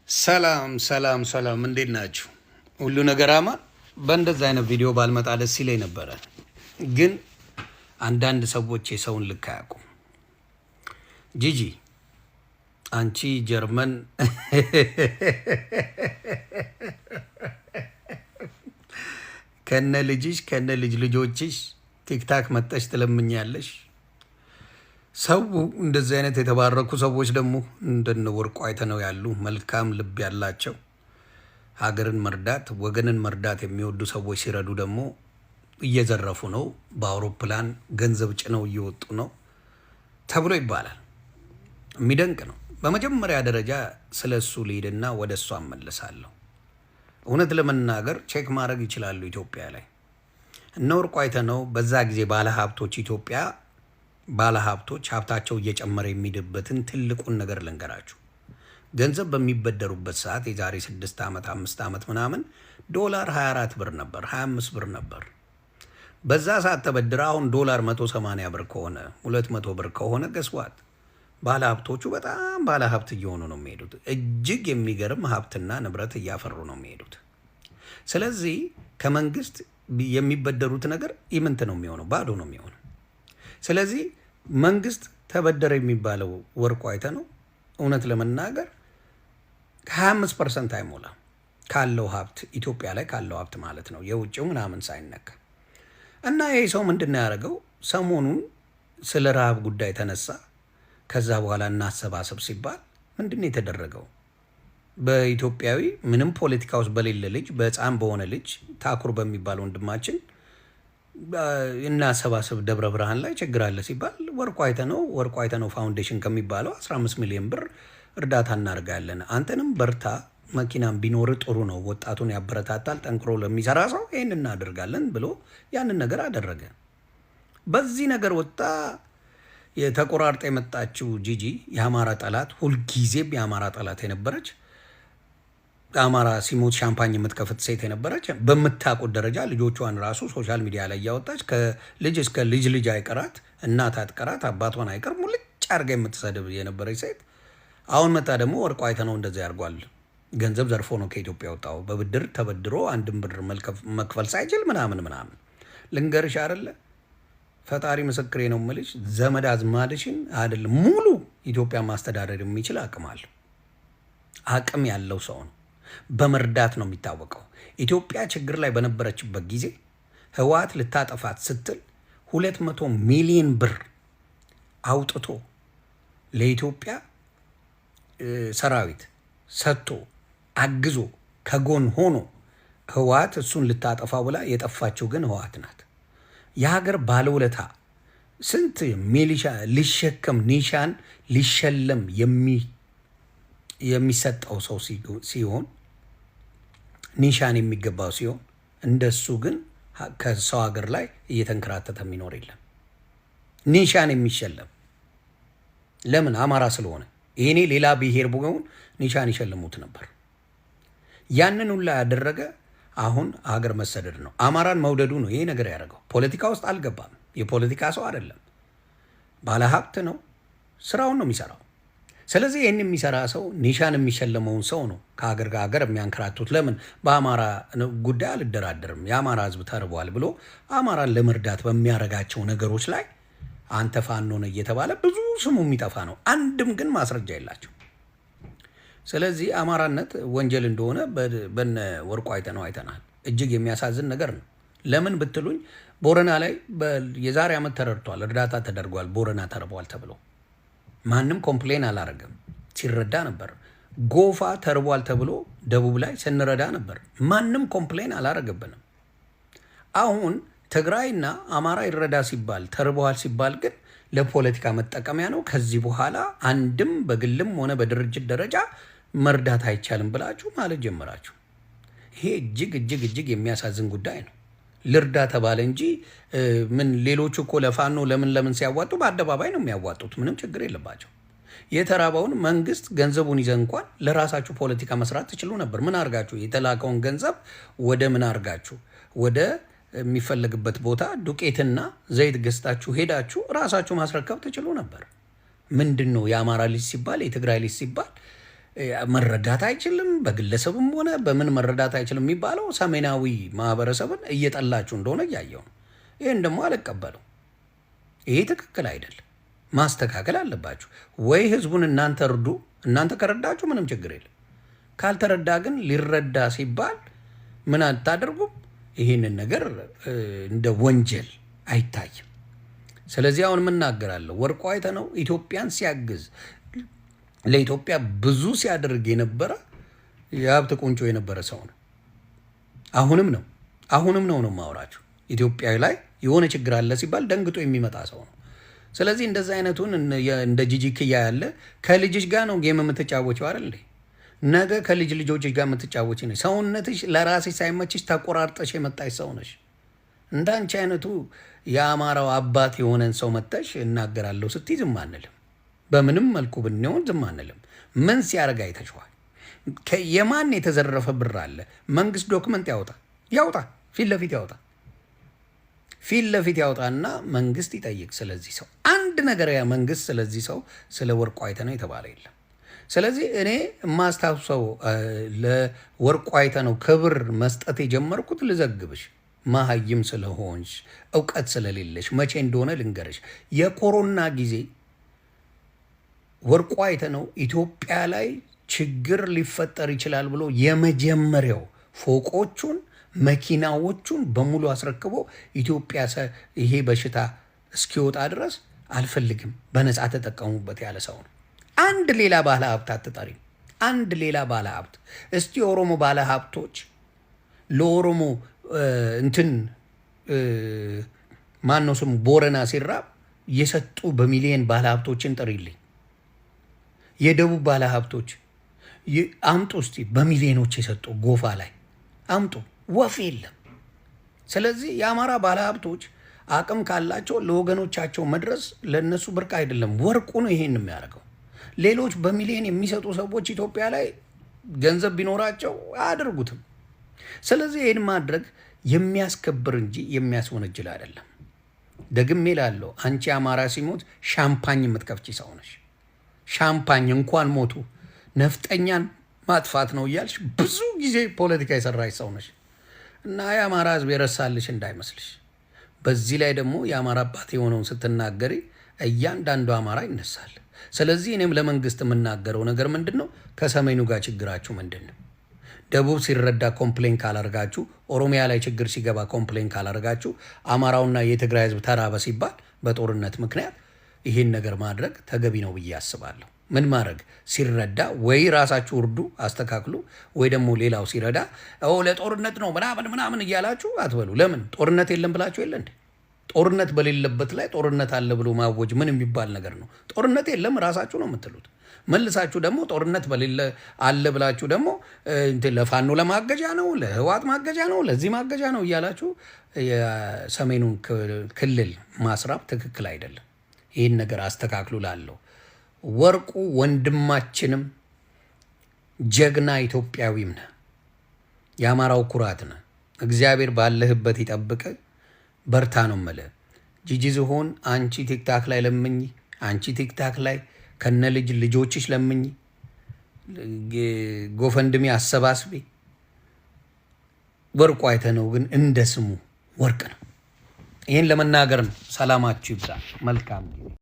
ሰላም እንዴት ናችሁ? ሁሉ ነገር አማን። በእንደዛ አይነት ቪዲዮ ባልመጣ ደስ ይለኝ ነበረ፣ ግን አንዳንድ ሰዎች የሰውን ልክ አያውቁም። ጂጂ አንቺ ጀርመን ከነ ልጅሽ ከነ ልጅ ልጆችሽ ቲክታክ መጠሽ ትለምኛለሽ። ሰው እንደዚህ አይነት የተባረኩ ሰዎች ደግሞ እንደነ ወርቁ አይተነው ያሉ መልካም ልብ ያላቸው ሀገርን መርዳት ወገንን መርዳት የሚወዱ ሰዎች ሲረዱ ደግሞ እየዘረፉ ነው፣ በአውሮፕላን ገንዘብ ጭነው እየወጡ ነው ተብሎ ይባላል። የሚደንቅ ነው። በመጀመሪያ ደረጃ ስለ እሱ ልሂድና ወደ እሱ አመልሳለሁ። እውነት ለመናገር ቼክ ማድረግ ይችላሉ። ኢትዮጵያ ላይ እነ ወርቁ አይተነው በዛ ጊዜ ባለሀብቶች ኢትዮጵያ ባለሀብቶች ሀብታቸው እየጨመረ የሚሄድበትን ትልቁን ነገር ልንገራችሁ። ገንዘብ በሚበደሩበት ሰዓት የዛሬ 6 ዓመት 5 ዓመት ምናምን ዶላር 24 ብር ነበር፣ 25 ብር ነበር። በዛ ሰዓት ተበድረ አሁን ዶላር 180 ብር ከሆነ 200 ብር ከሆነ ገስዋት ባለሀብቶቹ በጣም ባለሀብት እየሆኑ ነው የሚሄዱት። እጅግ የሚገርም ሀብትና ንብረት እያፈሩ ነው የሚሄዱት። ስለዚህ ከመንግስት የሚበደሩት ነገር ኢምንት ነው የሚሆነው፣ ባዶ ነው የሚሆነው። ስለዚህ መንግስት ተበደረ የሚባለው ወርቁ አይተነው እውነት ለመናገር 25% አይሞላም ካለው ሀብት ኢትዮጵያ ላይ ካለው ሀብት ማለት ነው፣ የውጭው ምናምን ሳይነካ እና ይሄ ሰው ምንድን ነው ያደረገው? ሰሞኑን ስለ ረሃብ ጉዳይ ተነሳ። ከዛ በኋላ እናሰባሰብ ሲባል ምንድን ነው የተደረገው? በኢትዮጵያዊ ምንም ፖለቲካ ውስጥ በሌለ ልጅ በህፃን በሆነ ልጅ ታኩር በሚባል ወንድማችን እናሰባሰብ ደብረ ብርሃን ላይ ችግር አለ ሲባል ወርቁ አይተነው ፋውንዴሽን ከሚባለው 15 ሚሊዮን ብር እርዳታ እናደርጋለን፣ አንተንም በርታ፣ መኪናም ቢኖር ጥሩ ነው፣ ወጣቱን ያበረታታል፣ ጠንክሮ ለሚሰራ ሰው ይህን እናደርጋለን ብሎ ያንን ነገር አደረገ። በዚህ ነገር ወጣ የተቆራርጠ የመጣችው ጂጂ የአማራ ጠላት፣ ሁልጊዜም የአማራ ጠላት የነበረች አማራ ሲሞት ሻምፓኝ የምትከፍት ሴት የነበረች በምታውቁት ደረጃ ልጆቿን ራሱ ሶሻል ሚዲያ ላይ እያወጣች ከልጅ እስከ ልጅ አይቀራት፣ እናት አትቀራት፣ አባቷን አይቀር ሙልጭ አድርጋ የምትሰድብ የነበረች ሴት አሁን መጣ ደግሞ ወርቁ አይተነው እንደዚህ ያርጓል። ገንዘብ ዘርፎ ነው ከኢትዮጵያ ወጣው፣ በብድር ተበድሮ አንድም ብር መክፈል ሳይችል ምናምን። ልንገርሽ አይደለ ፈጣሪ ምስክሬ ነው የምልሽ፣ ዘመድ አዝማድሽን አይደለም ሙሉ ኢትዮጵያ ማስተዳደር የሚችል አቅም ያለው ሰው ነው። በመርዳት ነው የሚታወቀው። ኢትዮጵያ ችግር ላይ በነበረችበት ጊዜ ህወሓት ልታጠፋት ስትል 200 ሚሊዮን ብር አውጥቶ ለኢትዮጵያ ሰራዊት ሰጥቶ አግዞ ከጎን ሆኖ ህወሓት እሱን ልታጠፋ ብላ የጠፋችው ግን ህወሓት ናት። የሀገር ባለውለታ ስንት ሚሊሻ ሊሸከም ኒሻን ሊሸለም የሚሰጠው ሰው ሲሆን ኒሻን የሚገባው ሲሆን እንደሱ ግን ከሰው ሀገር ላይ እየተንከራተተ የሚኖር የለም። ኒሻን የሚሸለም ለምን? አማራ ስለሆነ። ይሄኔ ሌላ ብሔር ቢሆን ኒሻን ይሸልሙት ነበር። ያንን ሁላ ያደረገ አሁን ሀገር መሰደድ ነው። አማራን መውደዱ ነው ይሄ ነገር ያደረገው። ፖለቲካ ውስጥ አልገባም። የፖለቲካ ሰው አይደለም፣ ባለሀብት ነው። ስራውን ነው የሚሰራው። ስለዚህ ይህን የሚሰራ ሰው ኒሻን የሚሸለመውን ሰው ነው ከሀገር ጋር ሀገር የሚያንከራቱት። ለምን? በአማራ ጉዳይ አልደራደርም፣ የአማራ ህዝብ ተርቧል ብሎ አማራን ለመርዳት በሚያደርጋቸው ነገሮች ላይ አንተ ፋኖ ነህ እየተባለ ብዙ ስሙ የሚጠፋ ነው። አንድም ግን ማስረጃ የላቸው። ስለዚህ አማራነት ወንጀል እንደሆነ በነ ወርቁ አይተነው አይተናል። እጅግ የሚያሳዝን ነገር ነው። ለምን ብትሉኝ ቦረና ላይ የዛሬ ዓመት ተረድቷል፣ እርዳታ ተደርጓል፣ ቦረና ተርቧል ተብሎ ማንም ኮምፕሌን አላረገም። ሲረዳ ነበር። ጎፋ ተርቧል ተብሎ ደቡብ ላይ ስንረዳ ነበር። ማንም ኮምፕሌን አላረገብንም። አሁን ትግራይና አማራ ይረዳ ሲባል ተርቧል ሲባል ግን ለፖለቲካ መጠቀሚያ ነው። ከዚህ በኋላ አንድም በግልም ሆነ በድርጅት ደረጃ መርዳት አይቻልም ብላችሁ ማለት ጀመራችሁ። ይሄ እጅግ የሚያሳዝን ጉዳይ ነው። ልርዳ ተባለ እንጂ ምን ሌሎቹ እኮ ለፋኖ ለምን ሲያዋጡ በአደባባይ ነው የሚያዋጡት። ምንም ችግር የለባቸው። የተራባውን መንግስት ገንዘቡን ይዘ እንኳን ለራሳችሁ ፖለቲካ መስራት ትችሉ ነበር። ምን አርጋችሁ የተላከውን ገንዘብ ወደ ምን አርጋችሁ ወደ የሚፈለግበት ቦታ ዱቄትና ዘይት ገዝታችሁ ሄዳችሁ ራሳችሁ ማስረከብ ትችሉ ነበር። ምንድን ነው የአማራ ልጅ ሲባል የትግራይ ልጅ ሲባል መረዳት አይችልም፣ በግለሰብም ሆነ በምን መረዳት አይችልም የሚባለው ሰሜናዊ ማህበረሰብን እየጠላችሁ እንደሆነ እያየው ነው። ይህን ደግሞ አልቀበለው። ይሄ ትክክል አይደለም። ማስተካከል አለባችሁ ወይ ህዝቡን እናንተ እርዱ። እናንተ ከረዳችሁ ምንም ችግር የለም። ካልተረዳ ግን ሊረዳ ሲባል ምን አታደርጉም? ይህንን ነገር እንደ ወንጀል አይታይም። ስለዚህ አሁን የምናገራለሁ ወርቁ አይተነው ኢትዮጵያን ሲያግዝ ለኢትዮጵያ ብዙ ሲያደርግ የነበረ የሀብት ቁንጮ የነበረ ሰው ነው። አሁንም ነው ማውራችሁ። ኢትዮጵያዊ ላይ የሆነ ችግር አለ ሲባል ደንግጦ የሚመጣ ሰው ነው። ስለዚህ እንደዚህ አይነቱን እንደ ጂጂክያ ያለ ከልጅሽ ጋር ነው ጌም የምትጫወችው አይደል? ነገ ከልጅ ልጆችሽ ጋር የምትጫወች ነሽ። ሰውነትሽ ለራስሽ ሳይመችሽ ተቆራርጠሽ የመጣሽ ሰው ነሽ። እንዳንቺ አይነቱ የአማራው አባት የሆነን ሰው መጥተሽ እናገራለሁ ስትይ ዝም አንልም። በምንም መልኩ ብንሆን ዝም አንልም። ምን ሲያደርግ አይተሽዋል? የማን የተዘረፈ ብር አለ? መንግስት ዶክመንት ያውጣ፣ ፊት ለፊት ያውጣና መንግስት ይጠይቅ ስለዚህ ሰው። አንድ ነገር ያ መንግስት ስለዚህ ሰው ስለ ወርቁ አይተነው የተባለ የለም። ስለዚህ እኔ የማስታውሰው ለወርቁ አይተነው ክብር መስጠት የጀመርኩት ልዘግብሽ፣ መሀይም ስለሆንሽ እውቀት ስለሌለሽ። መቼ እንደሆነ ልንገርሽ። የኮሮና ጊዜ ወርቁ አይተነው ኢትዮጵያ ላይ ችግር ሊፈጠር ይችላል ብሎ የመጀመሪያው ፎቆቹን መኪናዎቹን በሙሉ አስረክቦ ኢትዮጵያ ይሄ በሽታ እስኪወጣ ድረስ አልፈልግም በነፃ ተጠቀሙበት ያለ ሰው ነው። አንድ ሌላ ባለ ሀብት አትጠሪም። አንድ ሌላ ባለ ሀብት እስቲ የኦሮሞ ባለ ሀብቶች ለኦሮሞ እንትን ማነው ስሙ ቦረና ሲራብ የሰጡ በሚሊየን ባለ ሀብቶችን ጥሪልኝ። የደቡብ ባለ ሀብቶች አምጡ እስቲ በሚሊዮኖች የሰጡ ጎፋ ላይ አምጡ። ወፍ የለም። ስለዚህ የአማራ ባለ ሀብቶች አቅም ካላቸው ለወገኖቻቸው መድረስ ለነሱ ብርቅ አይደለም። ወርቁ ነው ይሄን የሚያደርገው። ሌሎች በሚሊዮን የሚሰጡ ሰዎች ኢትዮጵያ ላይ ገንዘብ ቢኖራቸው አያደርጉትም። ስለዚህ ይህን ማድረግ የሚያስከብር እንጂ የሚያስወነጅል አይደለም። ደግሜ እላለሁ፣ አንቺ አማራ ሲሞት ሻምፓኝ የምትከፍቺ ሰው ነሽ። ሻምፓኝ እንኳን ሞቱ ነፍጠኛን ማጥፋት ነው እያልሽ ብዙ ጊዜ ፖለቲካ የሰራሽ ሰው ነሽ እና የአማራ ሕዝብ የረሳልሽ እንዳይመስልሽ። በዚህ ላይ ደግሞ የአማራ አባት የሆነውን ስትናገሪ እያንዳንዱ አማራ ይነሳል። ስለዚህ እኔም ለመንግስት የምናገረው ነገር ምንድን ነው? ከሰሜኑ ጋር ችግራችሁ ምንድን ነው? ደቡብ ሲረዳ ኮምፕሌን ካላደርጋችሁ፣ ኦሮሚያ ላይ ችግር ሲገባ ኮምፕሌን ካላደርጋችሁ፣ አማራውና የትግራይ ሕዝብ ተራበ ሲባል በጦርነት ምክንያት ይሄን ነገር ማድረግ ተገቢ ነው ብዬ አስባለሁ። ምን ማድረግ ሲረዳ ወይ ራሳችሁ እርዱ አስተካክሉ፣ ወይ ደግሞ ሌላው ሲረዳ ለጦርነት ነው ምናምን እያላችሁ አትበሉ። ለምን ጦርነት የለም ብላችሁ የለ እንዴ? ጦርነት በሌለበት ላይ ጦርነት አለ ብሎ ማወጅ ምን የሚባል ነገር ነው? ጦርነት የለም ራሳችሁ ነው የምትሉት። መልሳችሁ ደግሞ ጦርነት በሌለ አለ ብላችሁ ደግሞ ለፋኖ ለማገጃ ነው፣ ለህዋት ማገጃ ነው፣ ለዚህ ማገጃ ነው እያላችሁ የሰሜኑን ክልል ማስራብ ትክክል አይደለም። ይህን ነገር አስተካክሉ ላለው ወርቁ ወንድማችንም ጀግና ኢትዮጵያዊም ነህ፣ የአማራው ኩራት ነህ። እግዚአብሔር ባለህበት ይጠብቅ፣ በርታ ነው የምልህ። ጂጂ ዝሆን አንቺ ቲክታክ ላይ ለምኝ፣ አንቺ ቲክታክ ላይ ከነ ልጆችሽ ለምኝ፣ ጎፈንድሜ አሰባስቢ። ወርቁ አይተነው ግን እንደ ስሙ ወርቅ ነው። ይህን ለመናገር ነው። ሰላማችሁ ይብዛ። መልካም